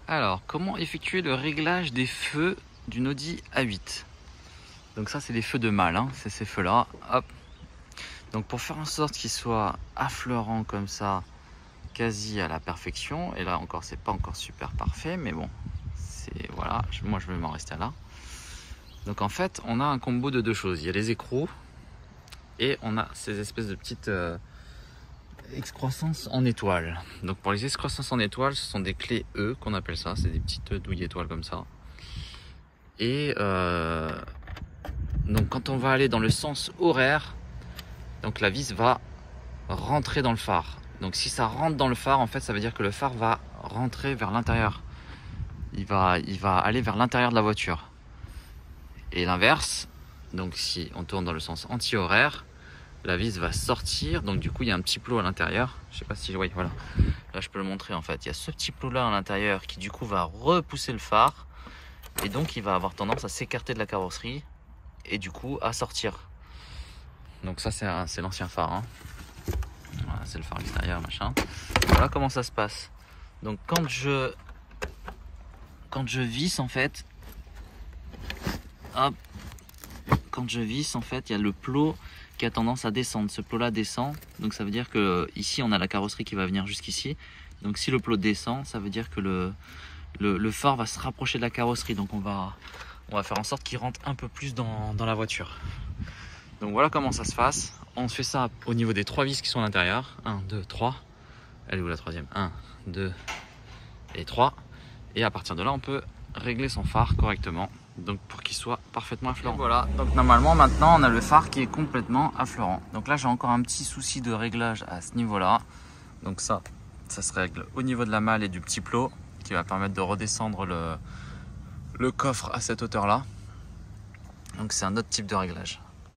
Alors, comment effectuer le réglage des feux d'une Audi A8? Donc ça, c'est des feux de mâle, hein, c'est ces feux-là. Hop. Donc pour faire en sorte qu'ils soient affleurants comme ça, quasi à la perfection. Et là encore, c'est pas encore super parfait, mais bon, c'est voilà. Moi, je vais m'en rester là. Donc en fait, on a un combo de deux choses. Il y a les écrous et on a ces espèces de petites excroissances en étoiles. Donc pour les excroissances en étoiles, ce sont des clés E qu'on appelle ça. C'est des petites douilles étoiles comme ça. Et donc quand on va aller dans le sens horaire, donc la vis va rentrer dans le phare. Donc si ça rentre dans le phare, en fait, ça veut dire que le phare va rentrer vers l'intérieur. Il va aller vers l'intérieur de la voiture. Et l'inverse, donc si on tourne dans le sens anti-horaire, la vis va sortir. Donc du coup, il y a un petit plot à l'intérieur. Je sais pas si, oui, voilà. Là, je peux le montrer en fait. Il y a ce petit plot là à l'intérieur qui du coup va repousser le phare. Et donc, il va avoir tendance à s'écarter de la carrosserie et du coup à sortir. Donc ça, c'est l'ancien phare. Hein. Voilà, c'est le phare extérieur, machin. Voilà comment ça se passe. Donc quand je visse en fait, hop, quand je visse en fait, il y a le plot qui a tendance à descendre. Ce plot là descend, donc ça veut dire que ici on a la carrosserie qui va venir jusqu'ici. Donc si le plot descend, ça veut dire que le phare va se rapprocher de la carrosserie. Donc on va faire en sorte qu'il rentre un peu plus dans la voiture. Donc voilà comment ça se passe. On fait ça au niveau des trois vis qui sont à l'intérieur. 1, 2, 3. Elle est où la troisième? 1, 2 et 3. Et à partir de là, on peut régler son phare correctement. Donc pour qu'il soit parfaitement affleurant. Et voilà, donc normalement maintenant on a le phare qui est complètement affleurant. Donc là j'ai encore un petit souci de réglage à ce niveau-là. Donc ça se règle au niveau de la malle et du petit plot qui va permettre de redescendre le coffre à cette hauteur-là. Donc c'est un autre type de réglage.